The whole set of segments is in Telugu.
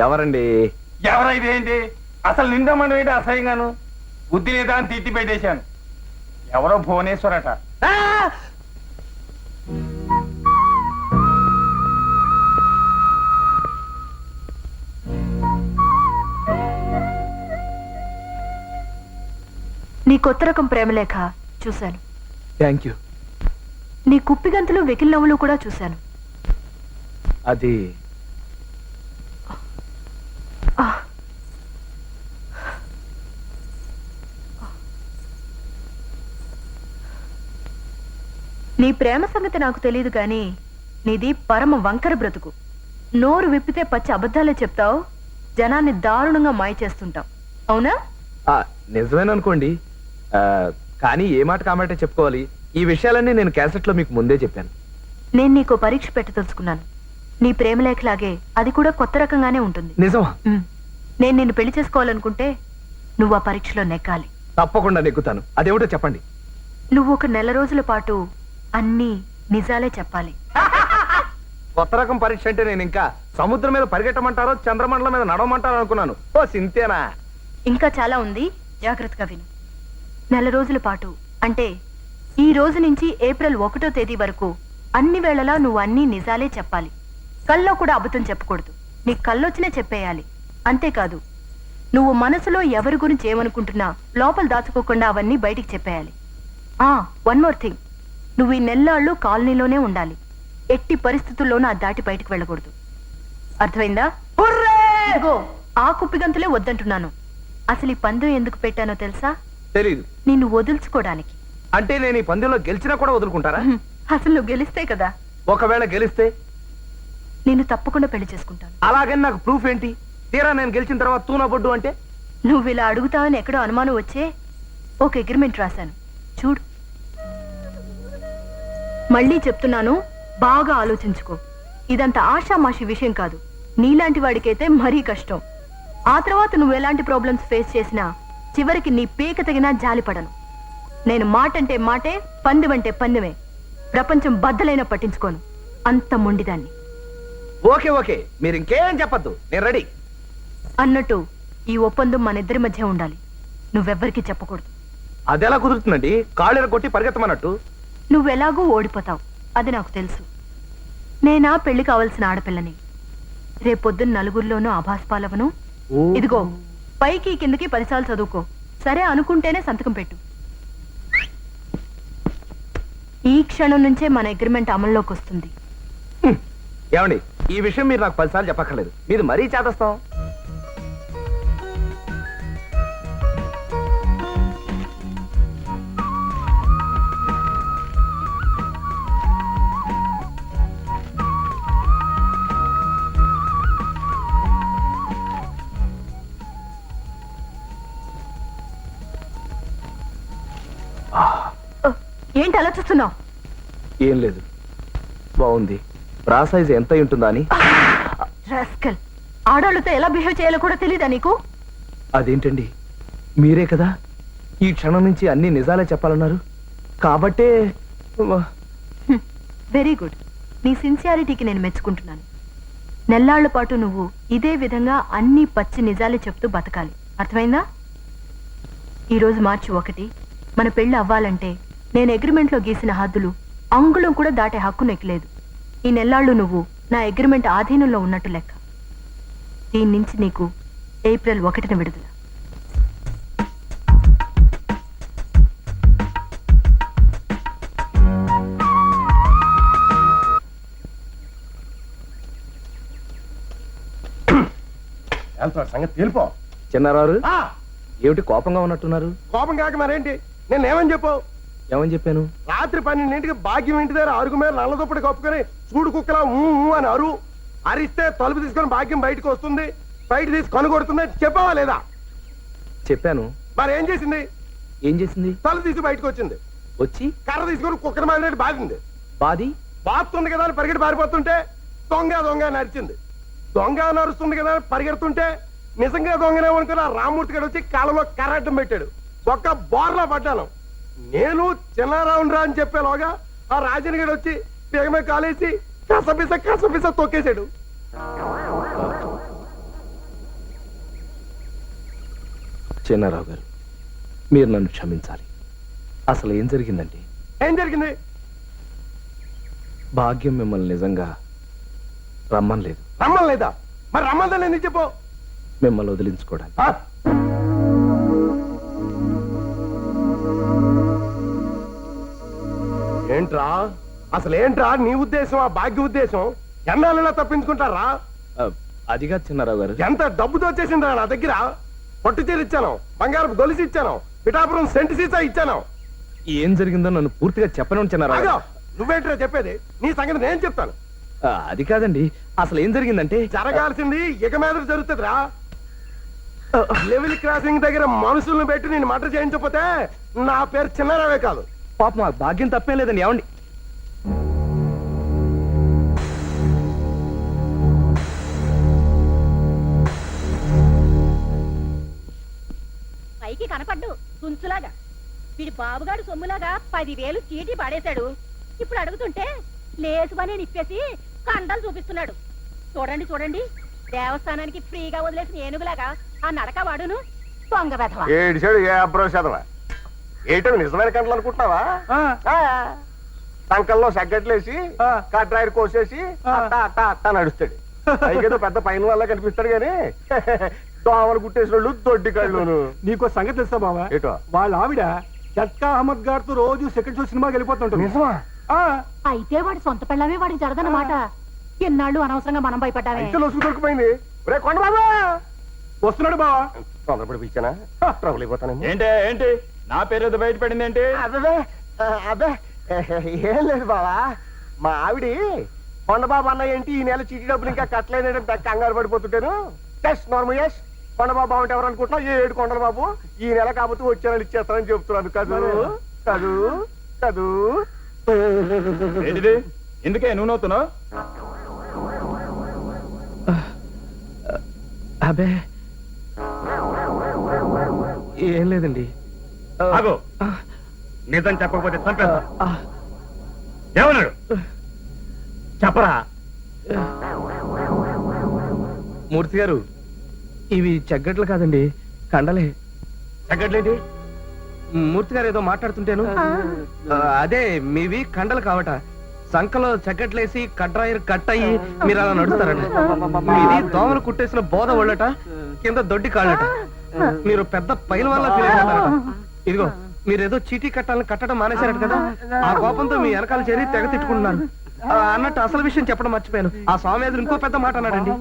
ఎవరండి? ఎవరైతే ఏంటి, అసలు నిందమని ఏంటి అసహ్యంగాను. బుద్ధి లేదా అని తిట్టి పెట్టేశాను. ఎవరో భువనేశ్వరట. నీ కొత్త రకం ప్రేమలేఖ చూశాను. Thank you. నీ కుప్పిగంతులు వెకిల్ నవ్వులు కూడా చూశాను. అది నీ ప్రేమ సంగతి నాకు తెలియదు కానీ నీది పరమ వంకర బ్రతుకు. నోరు విప్పితే పచ్చి అబద్ధాలే చెప్తావు, జనాన్ని దారుణంగా మాయ చేస్తుంటావు. అవునా? నిజమేననుకోండి, కానీ ఏ మాట కామాటే చెప్పుకోవాలి. ఈ విషయాలన్నీ నేను క్యాసెట్లో మీకు ముందే చెప్పాను. నేను నీకు పరీక్ష పెట్టదలుచుకున్నాను. నీ ప్రేమలేఖలాగే అది కూడా కొత్త రకంగానే ఉంటుంది. నిజమా? నేను నిన్ను పెళ్లి చేసుకోవాలనుకుంటే నువ్వు ఆ పరీక్షలో నెగ్గాలి. తప్పకుండా నెగ్గుతాను. అదేమిటో చెప్పండి. నువ్వు ఒక నెల రోజుల పాటు అన్నీ నిజాలే చెప్పాలి. కొత్త రకం పరీక్ష అంటే నేను ఇంకా సముద్రం మీద పరిగెట్టమంటారో చంద్రమండలం మీద నడవమంటారో అనుకున్నాను. ఓ సింతేనా? ఇంకా చాలా ఉంది, జాగ్రత్తగా విను. నెల రోజుల పాటు అంటే ఈ రోజు నుంచి ఏప్రిల్ 1వ తేదీ వరకు అన్ని వేళలా నువ్వు అన్ని నిజాలే చెప్పాలి. కల్లో కూడా అబద్ధం చెప్పకూడదు. నీ కళ్ళొచ్చినే చెప్పేయాలి. అంతేకాదు, నువ్వు మనసులో ఎవరి గురించి ఏమనుకుంటున్నా లోపల దాచుకోకుండా అవన్నీ బయటికి చెప్పేయాలి. వన్ మోర్ థింగ్, నువ్వు ఈ నెల్లాళ్ళు కాలనీలోనే ఉండాలి. ఎట్టి పరిస్థితుల్లోనూ అది దాటి బయటికి వెళ్ళకూడదు. అర్థమైందా? ఇదిగో, ఆ కుప్పిగంతులే వద్దంటున్నాను. అసలు ఈ పందెం ఎందుకు పెట్టానో తెలుసా? తెలీదు. నిన్ను వదులుచుకోవడానికి. అంటే నేను ఈ పందెంలో గెలిచినా కూడా వదులుకుంటారా? అసలు నువ్వు గెలిస్తే కదా. ఒకవేళ గెలిస్తే నేను తప్పకుండా పెళ్లి చేసుకుంటాను. అలాగని నాకు ప్రూఫ్ ఏంటి? తీరా నేను గెలిచిన తర్వాత తూనా బొడ్డు అంటే? నువ్వు ఇలా అడుగుతావని ఎక్కడో అనుమానం వచ్చే ఒక అగ్రిమెంట్ రాశాను, చూడు. మళ్ళీ చెప్తున్నాను, బాగా ఆలోచించుకో. ఇదంతా ఆషామాషి విషయం కాదు. నీలాంటి వాడికైతే మరీ కష్టం. ఆ తర్వాత నువ్వు ఎలాంటి ప్రాబ్లమ్స్ ఫేస్ చేసినా చివరికి నీ పీక తగినా జాలిపడను. నేను మాటంటే మాటే, పందెమంటే పందెమే. ప్రపంచం బద్దలైనా పట్టించుకోను. అంత మొండిదాన్ని. ఓకే ఓకే, మీరు ఇంకేం చెప్పద్దు, నేను రెడీ. అన్నట్టు ఈ ఒప్పందం మన ఇద్దరి మధ్య ఉండాలి. నువ్వెవ్వరికీ చెప్పకూడదు. అదెలా కుదురుతుందండి? కాళ్ళెర కొట్టి పరిగెత్తమన్నట్టు. నువ్వెలాగూ ఓడిపోతావు, అది నాకు తెలుసు. నేనా పెళ్లి కావలసిన ఆడపిల్లని. రేపొద్దున్న నలుగురిలోనూ ఆభాస్పాలవను. ఇదిగో, పైకి కిందకి 10 సార్లు చదువుకో. సరే అనుకుంటేనే సంతకం పెట్టు. ఈ క్షణం నుంచే మన అగ్రిమెంట్ అమల్లోకి వస్తుంది. ఏమండి, ఈ విషయం మీరు నాకు 10 సార్లు చెప్పక్కర్లేదు. మీరు మరీ చేదస్తాం. ఏంటి అలా చూస్తున్నావు? ఏం లేదు, బాగుంది. బ్రా సైజ్ ఎంత ఉంటుందా అని. రాస్కల్, ఆడవాళ్ళతో ఎలా బిహేవ్ చేయాలో కూడా తెలీదా నీకు? అదేంటండి, మీరే కదా ఈ క్షణం నుంచి అన్ని నిజాలే చెప్పాలన్నారు. కాబట్టే. Very good. నీ సిన్సియారిటీకి నేను మెచ్చుకుంటున్నాను. నెల్లాళ్ల పాటు నువ్వు ఇదే విధంగా అన్ని పచ్చి నిజాలే చెప్తూ బతకాలి. అర్థమైందా? ఈరోజు మార్చి 1. మన పెళ్లి అవ్వాలంటే నేను అగ్రిమెంట్లో గీసిన హద్దులు అంగుళం కూడా దాటే హక్కు నెక్కలేదు. ఈ నెల్లాళ్ళు నువ్వు నా అగ్రిమెంట్ ఆధీనంలో ఉన్నట్టు లెక్క. దీని నుంచి నీకు ఏప్రిల్ 1న విడుదల. సంగతి తెలుపో. చిన్నారారు, ఏమిటి కోపంగా ఉన్నట్టున్నారు? కోపం కాక మరేంటి? నేను ఏమని చెప్పావు? ఏమని చెప్పాను? రాత్రి 12ంటికి భాగ్యం ఇంటి దగ్గర అరుగు మీద నల్లదుప్పటి కప్పుకొని చూడు కుక్కలా అని అరిస్తే తలుపు తీసుకొని భాగ్యం బయటకు వస్తుంది, బయట తీసి కొనుగొడుతుంది. చెప్పావా లేదా? చెప్పాను. మరి ఏం చేసింది? ఏం చేసింది? తలుపు తీసి బయటకు వచ్చింది. వచ్చి కర్ర తీసుకొని కుక్కర్ మాదిరి బాధింది. బాది బాస్తుంది కదా అని పరిగెట్టి పారిపోతుంటే దొంగ దొంగ నరిచింది. దొంగ నరుస్తుంది కదా అని పరిగెడుతుంటే నిజంగా దొంగనే అనుకుని ఆ రామ్మూర్తి గడు వచ్చి కాళ్ళలో కర్రడ్డం పెట్టాడు. ఒక్క బోర్లా పడ్డాను. నేను చిన్నారావుని రా అని చెప్పేలోగా ఆ రాజన్ గడు వచ్చి పేగమే కాలేసి కసపిస తొక్కేశాడు. చిన్నారావు గారు, మీరు నన్ను క్షమించాలి. అసలు ఏం జరిగిందండి? ఏం జరిగింది? భాగ్యం మిమ్మల్ని నిజంగా రమ్మనలేదు. రమ్మని లేదా? మరి రమ్మందని ఎందుకు చెప్పు? మిమ్మల్ని వదిలించుకోవడానికి. ఆ? ఏంట్రా అసలు ఏంట్రా నీ ఉద్దేశం, ఆ భాగ్య ఉద్దేశం? ఎన్నాళ్ళలా తప్పించుకుంటారా? అదిగా చిన్నారావు గారు, ఎంత డబ్బుతో వచ్చేసిందిరా నా దగ్గర. పట్టు చీర ఇచ్చాను, బంగారపు గొలుసు ఇచ్చాను, పిఠాపురం సెంటు సీసా ఇచ్చాను. ఏం జరిగిందో నన్ను పూర్తిగా చెప్పను చిన్నారావు అదో గారు. నువ్వేంట్రా చెప్పేది? నీ సంగతి నేను చెప్తాను. అది కాదండి, అసలు ఏం జరిగిందంటే జరగాల్సింది ఇక మీద జరుగుతుందిరా. లెవెల్ క్రాసింగ్ దగ్గర మనుషులను పెట్టి నేను మటర్ చేయించకపోతే నా పేరు చిన్నారావే కాదు. పాపం ఆ భాగ్యం తప్పేం లేదండి. ఏమండి? పైకి కనపడ్డు తుంచులాగా. వీడి బాబుగాడు సొమ్ములాగా 10,000 చీటీ పాడేశాడు. ఇప్పుడు అడుగుతుంటే లేసు పని నిప్పేసి కండలు చూపిస్తున్నాడు. చూడండి చూడండి, దేవస్థానానికి ఫ్రీగా వదిలేసిన ఏనుగులాగా ఆ నడక వాడును. దొంగ వెధవ. ఏడిచాడు ఏ అబ్రోషదవా? ఏటో నిజమైన కంటలు అనుకుంటున్నావా? సంకల్లో సగ్గట్లేసి కట్రాయర్ కోసేసి అట్ట అట్ట అట్ట నడుస్తాడు. పైకేదో పెద్ద పైన వల్ల కనిపిస్తాడు గాని దోమలు కుట్టేసిన వాళ్ళు దొడ్డి కళ్ళును. నీకో సంగతి తెలుసా బావా? ఏటో? వాళ్ళ ఆవిడ జట్కా అహ్మద్ గారితో రోజు సెకండ్ షో సినిమాకి వెళ్ళిపోతుంటుంది. నిజమా? ఆ, అయితే వాడి సొంత పిల్లమే వాడికి జరదన్నమాట. ఎన్నాళ్ళు అనవసరంగా మనం భయపడ్డామే. అయితే లొసుగు దొరికిపోయింది. ఒరే కొండ బాబా, వస్తున్నాడు బావా. తొందరపడి పిలిచానా? ట్రబుల్ అయిపోతాను. ఏంటి నా పేరు బయటపడింది ఏంటి? అదే అదే ఏం లేదు బావా, మా ఆవిడి కొండబాబు అన్న ఏంటి ఈ నెల చీటీ డబ్బులు ఇంకా కట్టలేదంటే కంగారు పడిపోతుంటాను. నోర్మల్ కొండబాబు అంటే ఎవరు అనుకుంటున్నా? ఏడు కొండల బాబు ఈ నెల కాకపోతే వచ్చే నెల ఇచ్చేస్తానని చెప్తున్నాను. కదూ కదూ కదూ. ఏంటిది? ఎందుకే నువ్వు నవ్వుతున్నావు? అబే ఏం లేదండి. ఆగు. నిజం చెప్పకపోతే చంపేస్తా. ఏమన్నాడు చెప్పరా? మూర్తి గారు, ఇవి చెగ్గట్లు కాదండి, కండలే. తగ్గట్లేంటి? మూర్తి గారు ఏదో మాట్లాడుతుంటేను అదే మీవి కండలు కావట. సంకలో చెగ్గట్లేసి కట్రాయర్ కట్ అయ్యి మీరు అలా నడుస్తారట. మీది దోమలు కుట్టేసిన బోధ ఒళ్ళట, కింద దొడ్డి కాళ్ళట. మీరు పెద్ద పైన వల్ల ఫీల్ అయిపోతారట. ఇదిగో మీరేదో చీటీ కట్టాలని కట్టడం మానేశారట కదా, ఆ కోపంతో మీ వెనకాల చేరి తెగ తిట్టుకుంటున్నారు. అన్నట్టు అసలు విషయం చెప్పడం మర్చిపోయాను. ఆ స్వామి ఎదురు ఇంకో పెద్ద మాట అన్నాడండి.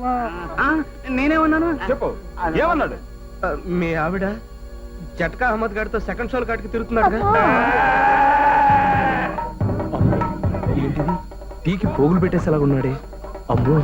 నేనేమన్నాను చెప్పు, ఏమన్నాడు? మీ ఆవిడ జట్కా అహ్మద్ గారితో సెకండ్ షోల కాటికి తిరుగుతున్నాడు కదా. ఏంటిది? టీకి పోగులు పెట్టేసేలాగా ఉన్నాడే. అమ్మో,